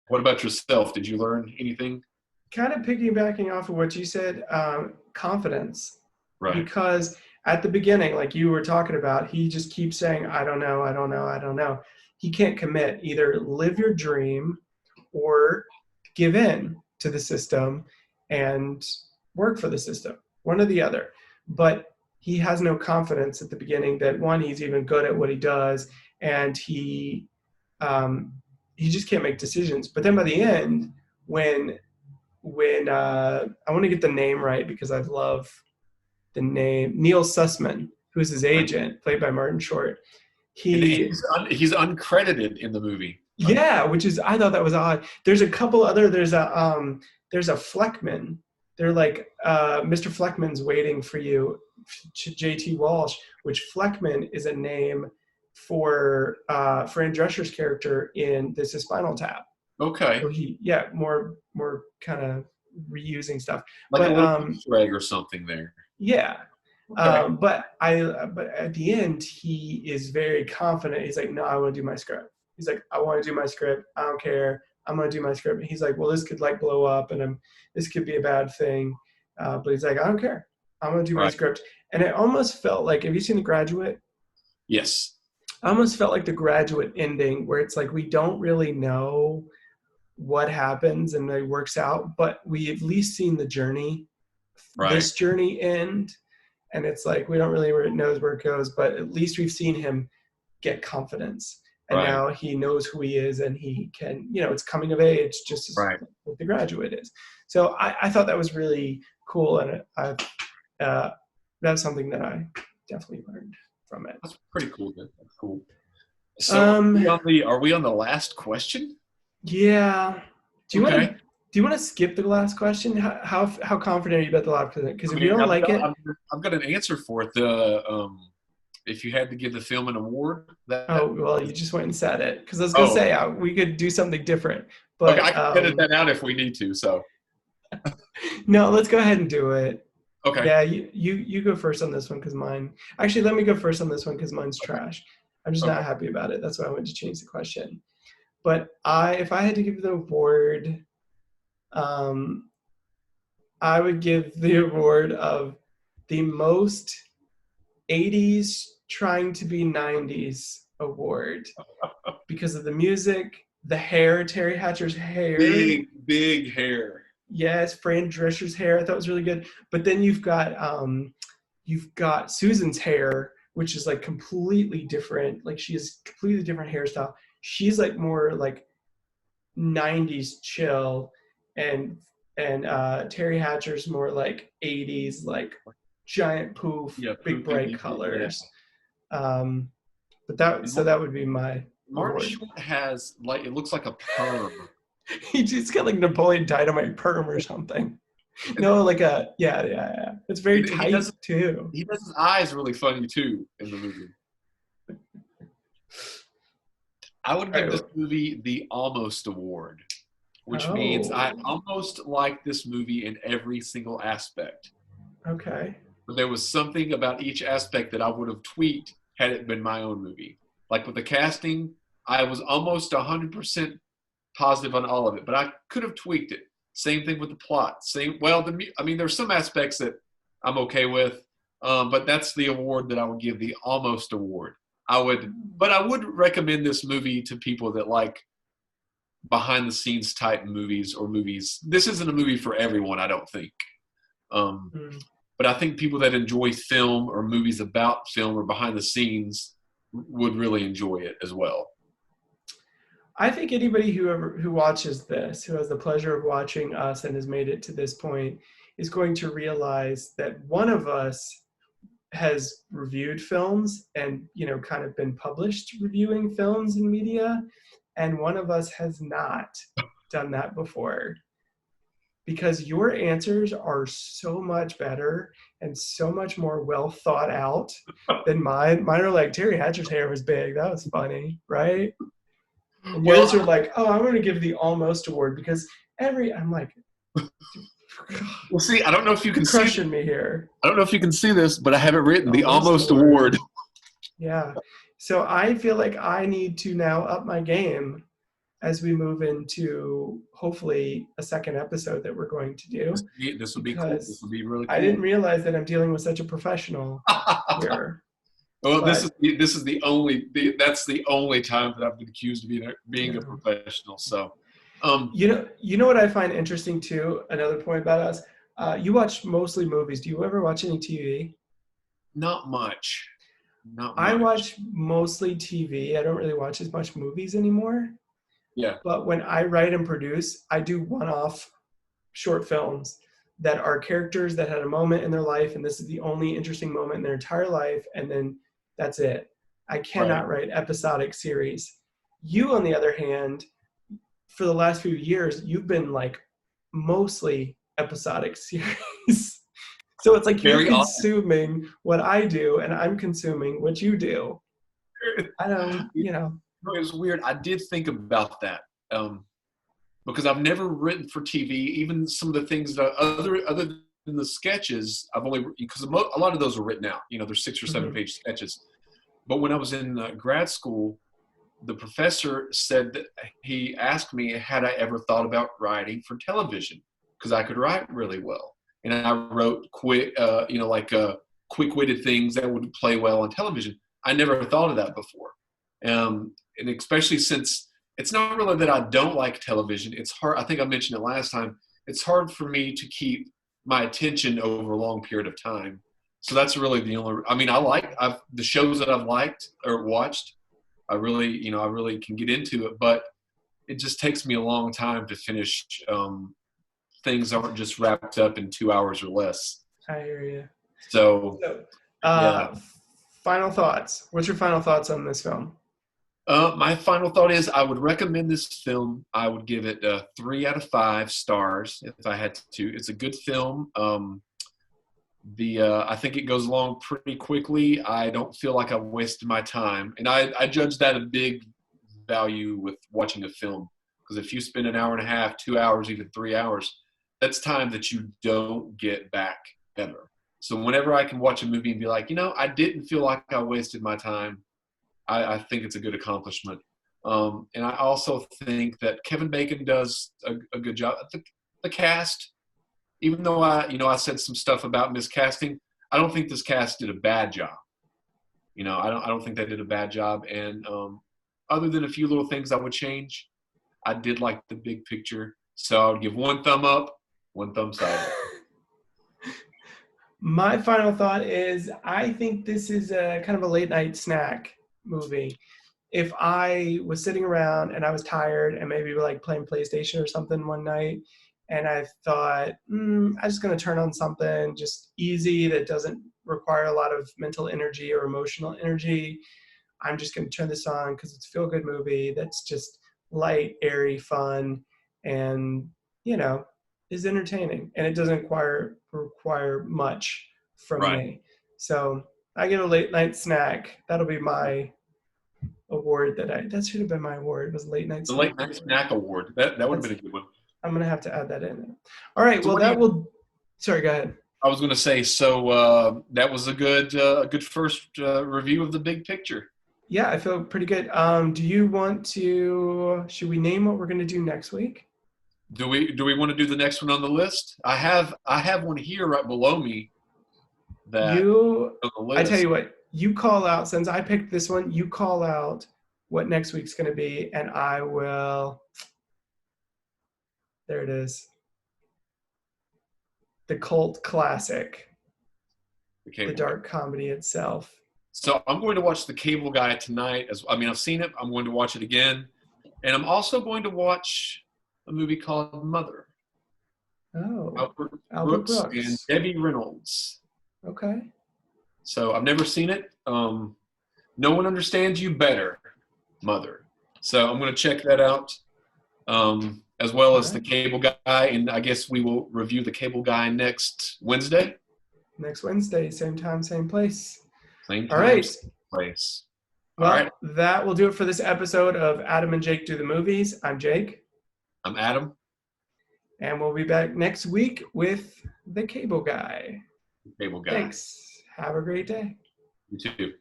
What about yourself? Did you learn anything? Kind of piggybacking off of what you said, confidence. Right. Because at the beginning, like you were talking about, he just keeps saying, I don't know, I don't know, I don't know. He can't commit. Either live your dream or give in to the system and work for the system, one or the other. But he has no confidence at the beginning that one, he's even good at what he does, and um, he just can't make decisions. But then by the end, when I want to get the name right because I love the name Neil Sussman, who's his Right. agent, played by Martin Short. And He, he's uncredited in the movie. yeah, which is I thought that was odd. There's a couple other. There's a Fleckman. They're like Mr. Fleckman's waiting for you, J.T. Walsh. Which Fleckman is a name for Fran Drescher's character in This Is Spinal Tap. Okay. So more kind of reusing stuff. Like a But little Easter egg or something there. yeah. Okay. But at the end he is very confident. He's like, no, I want to do my script. He's like, I want to do my script. I don't care. I'm gonna do my script. And he's like, well, this could like blow up, and this could be a bad thing. But he's like, I don't care. I'm gonna do my Right. script. And it almost felt like, have you seen The Graduate? Yes. I almost felt like The Graduate ending, where it's like we don't really know what happens and it works out, but we at least seen the journey, Right. this journey end, and it's like we don't really knows where it goes, but at least we've seen him get confidence, and Right. now he knows who he is, and he can, it's coming of age, just as Right. what The Graduate is. So I thought that was really cool, and that's something that I definitely learned from it. That's pretty cool. That's cool. So are we on the last question? Yeah. Do you want Okay. to do you want to skip the last question? How confident are you about the last question? Because I if you mean, don't like it, I've got an answer for it. The if you had to give the film an award, oh well, you just went and said it. Because I was gonna oh, say we could do something different, okay, I but can edit that out if we need to. So no, let's go ahead and do it. okay, Yeah, you go first on this one because mine. Actually, let me go first on this one because mine's trash. I'm just okay. not happy about it. That's why I went to change the question. But if I had to give the award, um, I would give the award of the most 80s trying to be 90s award because of the music, the hair, Terry Hatcher's hair. Big hair. Yes, Fran Drescher's hair. I thought was really good. But then you've got Susan's hair, which is like completely different. Like she has completely different hairstyle. She's like more like 90s chill, and Terry Hatcher's more like 80s, like giant poof, Yeah, big poofy. bright Yeah. colors. But that would be my Martin award. Short has like it looks like a perm. He just got like Napoleon Dynamite perm or something. No, like yeah. It's very He does tight too. he does his eyes really funny too in the movie. I would give All this right. movie the Almost Award, which means I Oh, almost like this movie in every single aspect. okay. But there was something about each aspect that I would have tweaked had it been my own movie. Like with the casting, I was almost 100% positive on all of it, but I could have tweaked it. Same thing with the plot. There's some aspects that I'm okay with, but that's the award that I would give, the Almost Award. But I would recommend this movie to people that like behind the scenes type movies or movies. This isn't a movie for everyone, I don't think. Um, Mm. but I think people that enjoy film or movies about film or behind the scenes would really enjoy it as well. I think anybody who watches this, who has the pleasure of watching us and has made it to this point, is going to realize that one of us has reviewed films and kind of been published reviewing films and media, and one of us has not done that before, because your answers are so much better and so much more well thought out than mine. Mine are like, Terry Hatcher's hair was big, that was funny, right? And yours Well, are like, oh, I'm going to give the Almost Award because I'm like, we'll see. I don't know if you you're can see. crushing me here. I don't know if you can see this, but I have it written the Almost Almost Award. Award. Yeah. So I feel like I need to now up my game as we move into hopefully a second episode that we're going to do, This would be cool. This because would be really I didn't cool. realize that I'm dealing with such a professional here. Well, But this is that's the only time that I've been accused of being a yeah. professional. So, You know what I find interesting too. Another point about us. You watch mostly movies. Do you ever watch any TV? not much, not I much. watch mostly TV. I don't really watch as much movies anymore. Yeah, But when I write and produce, I do one-off short films that are characters that had a moment in their life, and this is the only interesting moment in their entire life, and then that's it. I right. cannot write episodic series. You, on the other hand, for the last few years, you've been like mostly episodic series. So it's like you're Very often. consuming what I do, and I'm consuming what you do. I don't, It was weird. I did think about that. Um, because I've never written for TV. Even some of the things that other than the sketches, I've only because a lot of those are written out. They're 6 or 7 Mhm. page sketches. But when I was in grad school, the professor said that he asked me had I ever thought about writing for television because I could write really well, and I wrote quick-witted things that would play well on television. I never thought of that before, and especially since it's not really that I don't like television. It's hard. I think I mentioned it last time. It's hard for me to keep my attention over a long period of time. So that's really the only. I mean, the shows that I've liked or watched. I really can get into it, but it just takes me a long time to finish. Things aren't just wrapped up in 2 hours or less. I hear you. So So, yeah. uh, final thoughts. What's your final thoughts on this film? My final thought is I would recommend this film. I would give it 3 out of 5 stars if I had to. It's a good film. I think it goes along pretty quickly. I don't feel like I wasted my time, and I judge that a big value with watching a film because if you spend an hour and a half, 2 hours, even 3 hours, that's time that you don't get back ever. So whenever I can watch a movie and be like, I didn't feel like I wasted my time, I think it's a good accomplishment. And I also think that Kevin Bacon does a good job. The cast, even though I said some stuff about miscasting, I don't think this cast did a bad job. I don't think they did a bad job. And other than a few little things I would change, I did like the big picture. So I would give one thumb up, one thumb sideways. My final thought is I think this is a kind of a late night snack movie. If I was sitting around and I was tired and maybe like playing PlayStation or something one night, and I thought, I'm just going to turn on something just easy that doesn't require a lot of mental energy or emotional energy. I'm just going to turn this on because it's a feel good movie that's just light, airy, fun, and, you know, is entertaining. And it doesn't require much from Right. me. So I get a late night snack. That'll be my award that should have been my award. It was late night The snack Late Night award. Snack Award. That would have That's been a good one. I'm gonna have to add that in. All right. So Well, what do you? that will. Sorry. Go ahead. I was going to say. So that was a good first review of the big picture. Yeah, I feel pretty good. Do you want to? Should we name what we're gonna do next week? Do we want to do the next one on the list? I have one here right below me that You. on the I tell list. you what. You call out since I picked this one. You call out what next week's gonna be, and I will. There it is. The cult classic, The the Cable Guy. dark comedy itself. So I'm going to watch The Cable Guy tonight. I've seen it. I'm going to watch it again, and I'm also going to watch a movie called Mother. Oh, Albert Albert Brooks and Brooks. Debbie Reynolds. Okay. So I've never seen it. No one understands you better, Mother. So I'm going to check that out, as well All as The right. Cable Guy, and I guess we will review The Cable Guy next Wednesday. Next Wednesday, same time, same place. Same All time, right. same place. All right. Well, that will do it for this episode of Adam and Jake Do the Movies. I'm Jake, I'm Adam, and we'll be back next week with The Cable Guy. The Cable Guy. Thanks. Have a great day. You too.